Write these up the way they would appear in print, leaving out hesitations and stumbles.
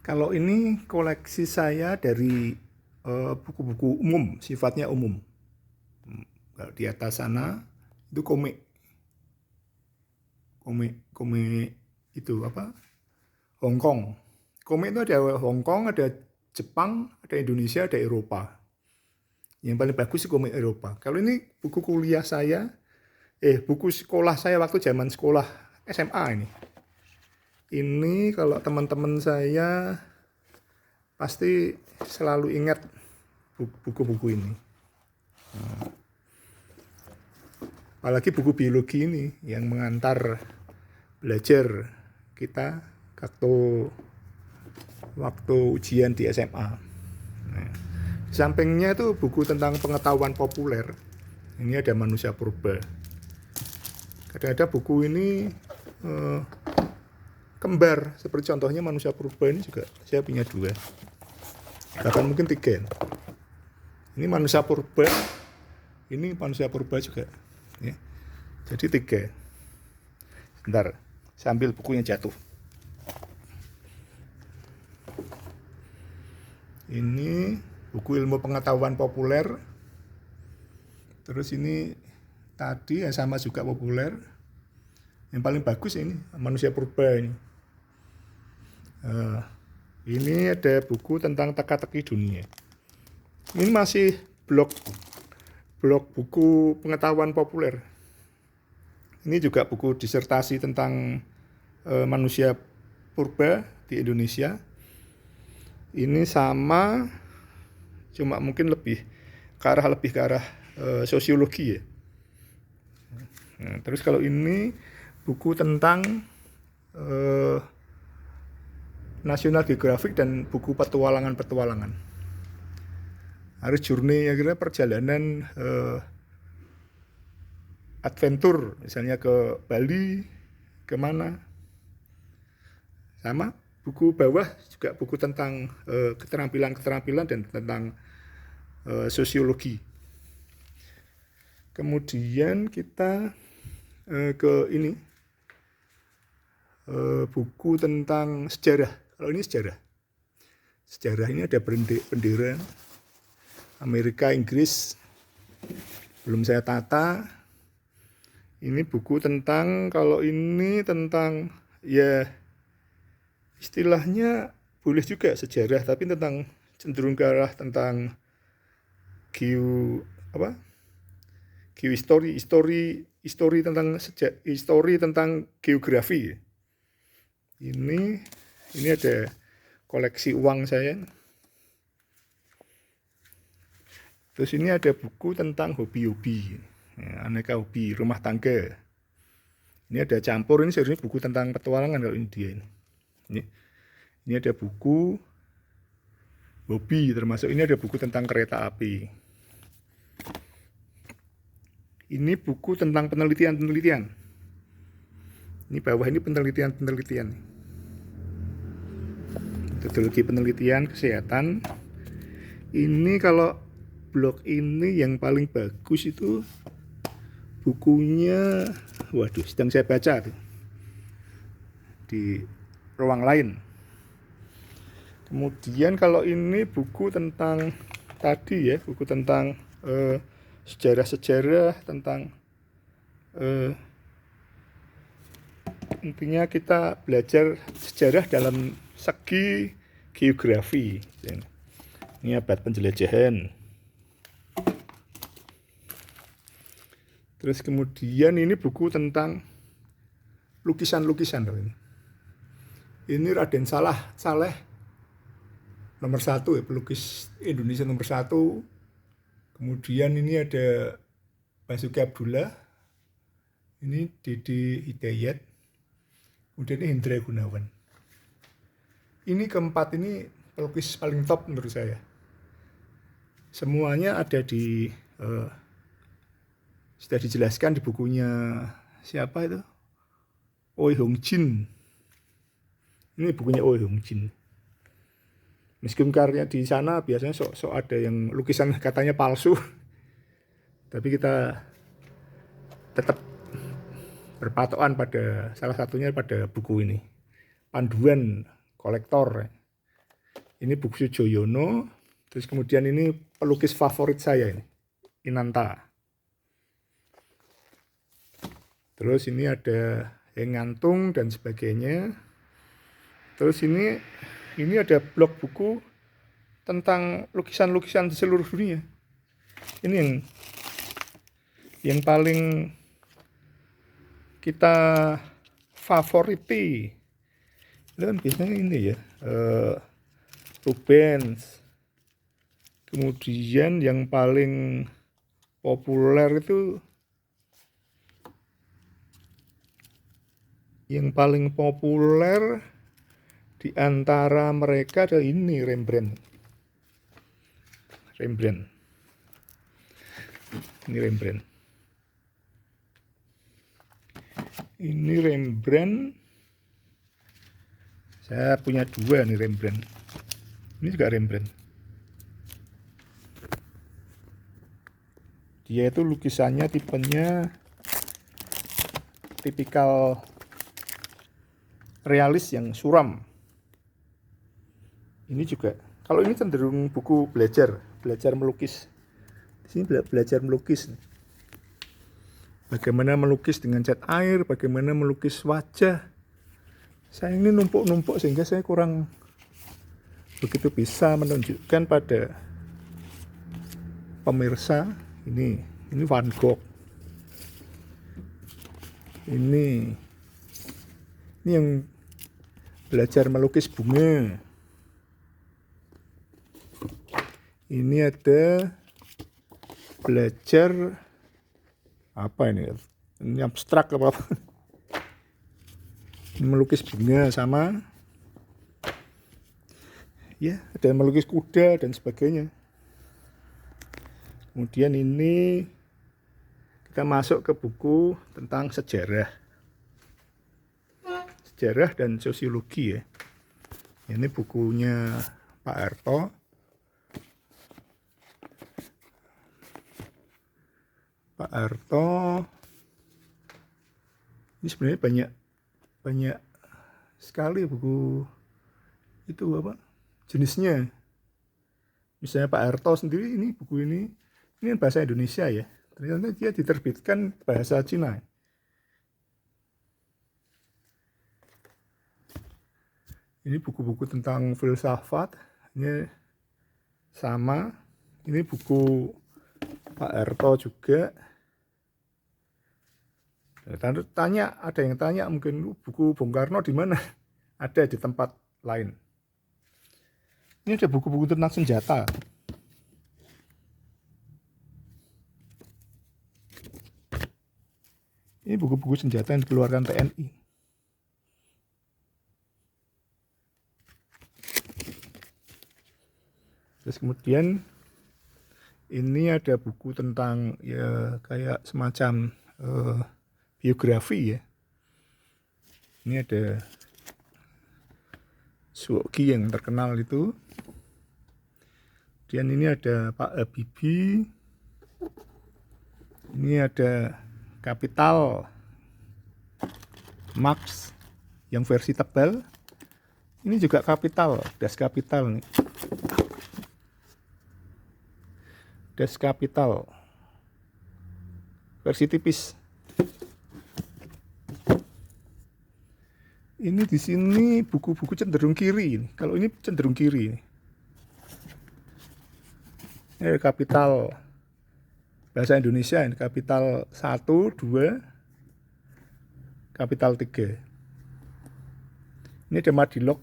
Kalau ini koleksi saya dari buku-buku umum, sifatnya umum. Kalau di atas sana itu komik, komik itu apa? Hong Kong. Komik itu ada Hong Kong, ada Jepang, ada Indonesia, ada Eropa. Yang paling bagus sih komik Eropa. Kalau ini buku kuliah saya, buku sekolah saya waktu zaman sekolah SMA ini. Ini kalau teman-teman saya pasti selalu ingat buku-buku ini. Apalagi buku biologi ini yang mengantar belajar kita waktu ujian di SMA. Nah, di sampingnya itu buku tentang pengetahuan populer. Ini ada manusia purba. Kadang-kadang buku ini kembar, seperti contohnya manusia purba ini juga saya punya 2, bahkan mungkin 3. Ini manusia purba, ini manusia purba juga, ya. Jadi 3. Bentar, saya ambil bukunya jatuh. Ini buku ilmu pengetahuan populer. Terus ini tadi yang sama juga populer. Yang paling bagus ini manusia purba ini. Ini ada buku tentang teka-teki dunia. Ini masih blok buku pengetahuan populer. Ini juga buku disertasi tentang manusia purba di Indonesia. Ini sama, cuma mungkin lebih ke arah sosiologi ya. Nah, terus kalau ini buku tentang National Geographic dan buku petualangan. Harus journey, ya kira perjalanan adventure, misalnya ke Bali, kemana. Sama buku bawah juga buku tentang keterampilan dan tentang sosiologi. Kemudian kita ke ini buku tentang sejarah. Kalau ini sejarah ini ada bendera Amerika, Inggris, belum saya tata. Ini buku tentang, kalau ini tentang ya istilahnya boleh juga sejarah, tapi tentang cenderung ke arah tentang histori tentang geografi. Ini ada koleksi uang saya. Terus ini ada buku tentang hobi-hobi, ya, aneka hobi rumah tangga. Ini ada campur, ini sebenarnya buku tentang petualangan kalau ini dia ini. Ini ada buku hobi, termasuk ini ada buku tentang kereta api. Ini buku tentang penelitian. Ini bawah ini penelitian. Metodologi penelitian kesehatan. Ini kalau blog ini yang paling bagus itu bukunya, sedang saya baca tuh, di ruang lain. Kemudian kalau ini buku tentang tadi ya, buku tentang sejarah tentang intinya kita belajar sejarah dalam segi geografi. Ini abad penjelajahan. Terus kemudian ini buku tentang lukisan-lukisan. Ini Raden Saleh nomor 1 ya, pelukis Indonesia nomor 1. Kemudian ini ada Basuki Abdullah, ini Dede Hidayat, kemudian ini Hendra Gunawan. Ini keempat ini pelukis paling top menurut saya. Semuanya ada sudah dijelaskan di bukunya siapa itu? Oi Hong Jin. Ini bukunya Oi Hong Jin. Meskipun karya di sana biasanya sok ada yang lukisan katanya palsu, tapi kita tetap berpatokan pada salah satunya pada buku ini, panduan kolektor. Ini buku Sujoyono. Terus kemudian ini pelukis favorit saya ini, Inanta. Terus ini ada Heng Ngantung dan sebagainya. Terus ini ada blog buku tentang lukisan-lukisan di seluruh dunia. Ini yang paling kita favoriti. Dan biasanya ini ya, Rubens. Kemudian yang paling populer itu, di antara mereka adalah ini Rembrandt. Ini Rembrandt. Saya punya 2 nih Rembrandt. Ini juga Rembrandt. Dia itu lukisannya tipenya tipikal realis yang suram. Ini juga, kalau ini cenderung buku belajar melukis. Di sini belajar melukis. Bagaimana melukis dengan cat air, bagaimana melukis wajah. Saya ini numpuk-numpuk sehingga saya kurang begitu bisa menunjukkan pada pemirsa. Ini Van Gogh. Ini yang belajar melukis bunga. Ini ada belajar apa ini? Ini abstrak apa? Melukis bunga sama ya, ada melukis kuda dan sebagainya. Kemudian ini kita masuk ke buku tentang sejarah dan sosiologi ya. Ini bukunya Pak Harto. Ini sebenarnya banyak sekali buku itu jenisnya. Misalnya Pak Harto sendiri, ini buku ini bahasa Indonesia ya. Ternyata dia diterbitkan bahasa Cina. Ini buku-buku tentang filsafat. Ini sama. Ini buku Pak Harto juga. Ada yang tanya mungkin buku Bung Karno di mana? Ada di tempat lain. Ini ada buku-buku tentang senjata. Ini buku-buku senjata yang dikeluarkan TNI. Terus kemudian ini ada buku tentang ya kayak semacam biografi ya. Ini ada Suwoki yang terkenal itu. Kemudian ini ada Pak Habibie. Ini ada Kapital Marx yang versi tebal. Ini juga Kapital, Das Kapital nih. Das Kapital versi tipis. Ini di sini buku-buku cenderung kiri ini. Kalau ini cenderung kiri ini. Ini Kapital bahasa Indonesia ini, Kapital 1, 2, Kapital 3. Ini ada Madilog.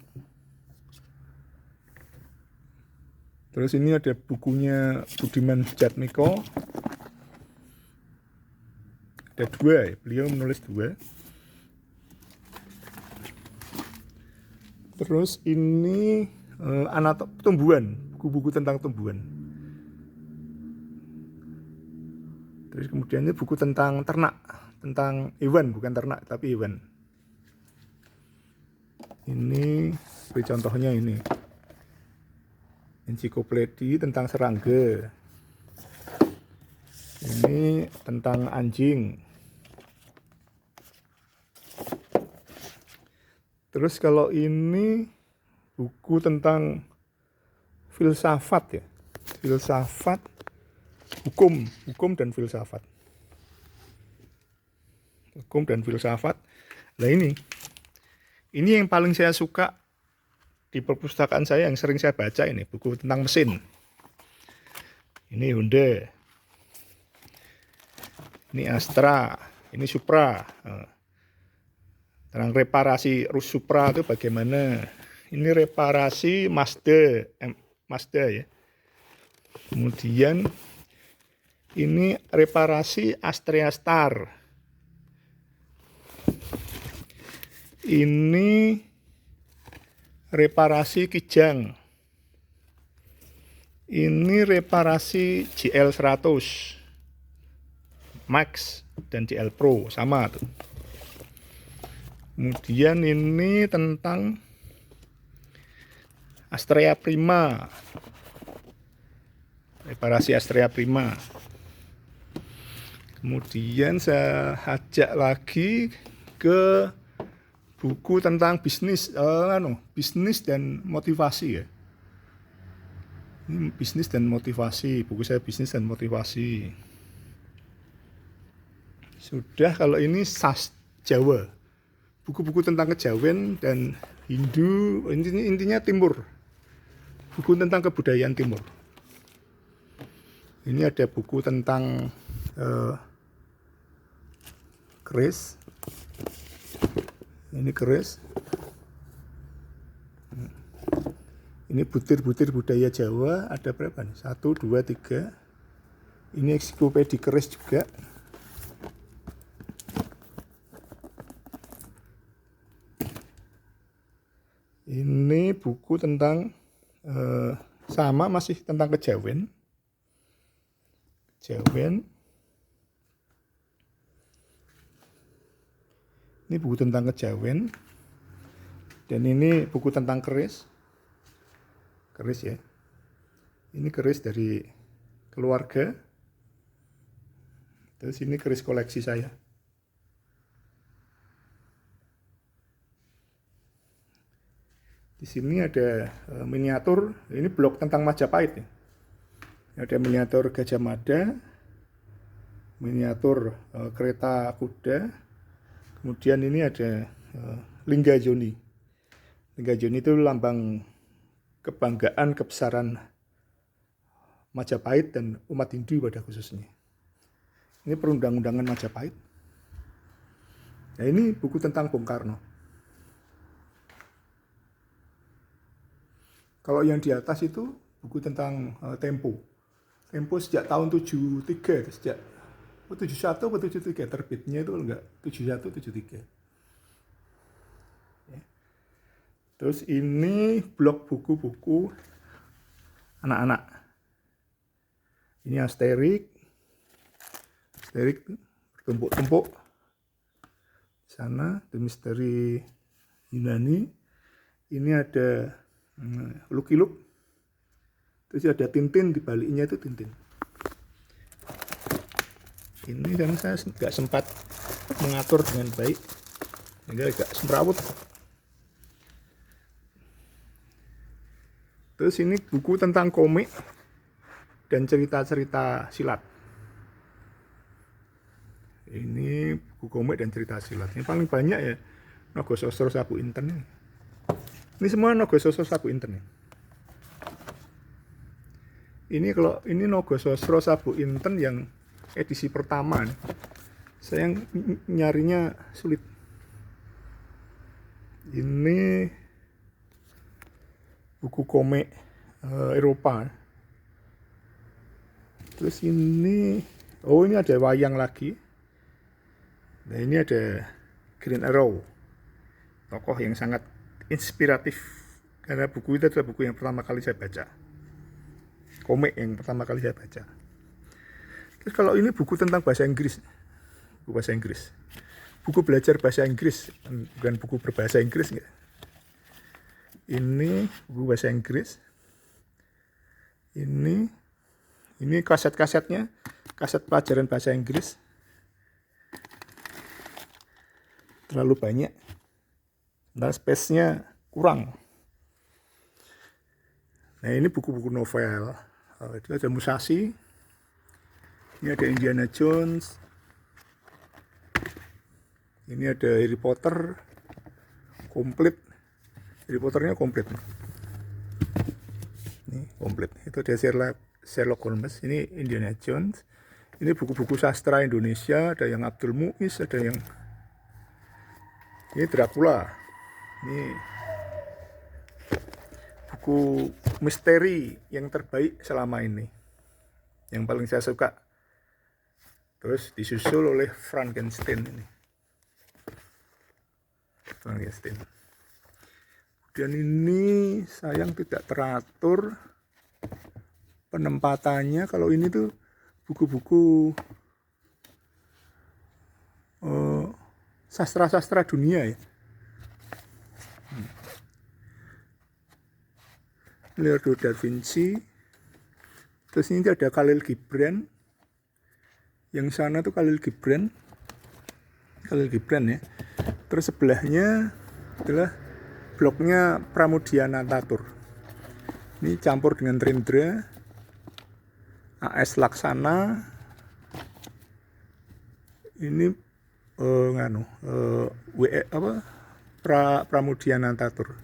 Terus ini ada bukunya Budiman Sujatmiko. Ada 2 ya, beliau menulis 2. Terus ini tumbuhan, buku-buku tentang tumbuhan. Terus kemudian ini buku tentang ternak, tentang hewan, bukan ternak tapi hewan. Ini beri contohnya ini. Ensiklopedi tentang serangga. Ini tentang anjing. Terus kalau ini buku tentang filsafat ya. Filsafat, hukum dan filsafat. Hukum dan filsafat. Nah ini yang paling saya suka di perpustakaan saya, yang sering saya baca ini, buku tentang mesin. Ini Hyundai, ini Astra, ini Supra. Tentang reparasi Supra itu bagaimana. Ini reparasi Mazda ya. Kemudian ini reparasi Astrea Star. Ini reparasi Kijang. Ini reparasi GL100 Max dan GL Pro, sama tuh. Kemudian ini tentang Astrea Prima, reparasi Astrea Prima. Kemudian saya ajak lagi ke buku tentang bisnis, bisnis dan motivasi ya. Ini bisnis dan motivasi, buku saya bisnis dan motivasi. Sudah, kalau ini sas Jawa, buku-buku tentang kejawen dan Hindu, intinya Timur, buku tentang kebudayaan Timur. Ini ada buku tentang keris, ini keris. Ini butir-butir budaya Jawa, ada berapa nih? 1, 2, 3. Ini ensiklopedi keris juga. Ini buku tentang sama, masih tentang kejawen. Ini buku tentang kejawen. Dan ini buku tentang keris. Keris ya. Ini keris dari keluarga. Terus ini keris koleksi saya. Di sini ada miniatur. Ini blok tentang Majapahit ya. Ada miniatur Gajah Mada, miniatur kereta kuda. Kemudian ini ada Linggajoni. Linggajoni itu lambang kebanggaan, kebesaran Majapahit dan umat Hindu pada khususnya. Ini perundang-undangan Majapahit. Nah, ini buku tentang Bung Karno. Kalau yang di atas itu buku tentang Tempo. Tempo sejak tahun 73, sejak 71 atau 73 terbitnya itu enggak 71 73. Terus ini blok buku-buku anak-anak. Ini Asterix bertumpuk-tumpuk. Sana The Misteri Yunani. Ini ada Lucky Luke. Terus ada Tintin, di baliknya itu Tintin. Ini karena saya nggak sempat mengatur dengan baik, sehingga agak semrawut. Terus ini buku tentang komik dan cerita-cerita silat. Ini buku komik dan cerita silat. Ini paling banyak ya Nogososro Sabu Inten. Ini semua Nogososro Sabu Inten. Ini kalau ini Nogososro Sabu Inten yang edisi pertama nih. Saya nyarinya sulit. Ini buku komik Eropa. Terus ini ada wayang lagi. Nah, ini ada Green Arrow, tokoh yang sangat inspiratif, karena buku itu adalah buku yang pertama kali saya baca, komik yang pertama kali saya baca. Terus kalau ini buku tentang bahasa Inggris, buku belajar bahasa Inggris, bukan buku berbahasa Inggris enggak. Ini buku bahasa Inggris. Ini kaset-kasetnya, kaset pelajaran bahasa Inggris. Terlalu banyak. Dan space-nya kurang. Nah ini buku-buku novel. Itu ada Musashi, ini ada Indiana Jones, ini ada Harry Potter, komplit. Harry Potternya komplit. Ini komplit. Itu ada Sherlock Holmes, ini Indiana Jones. Ini buku-buku sastra Indonesia, ada yang Abdul Muiz, ada yang ini Dracula. Ini buku misteri yang terbaik selama ini, yang paling saya suka. Terus disusul oleh Frankenstein ini. Frankenstein. Dan ini sayang tidak teratur penempatannya. Kalau ini tuh buku-buku sastra-sastra dunia ya. Leonardo da Vinci. Terus ini ada Khalil Gibran. Yang sana tuh Khalil Gibran ya. Terus sebelahnya adalah blognya Pramudia Natatur. Ini campur dengan Rendra, AS Laksana. Ini Pramudia Natatur.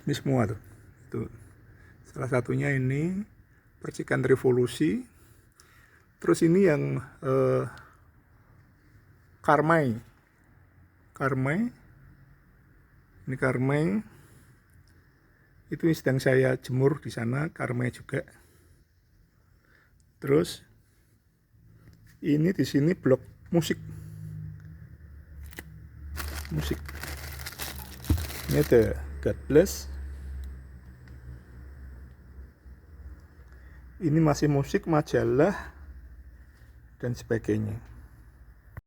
Ini semua tuh. Tuh. Salah satunya ini Percikan Revolusi. Terus ini yang Karmai. Ini Karmai. Itu sedang saya jemur di sana, Karmai juga. Terus ini di sini blog musik. Ini ada God Bless. Ini masih musik, majalah dan sebagainya.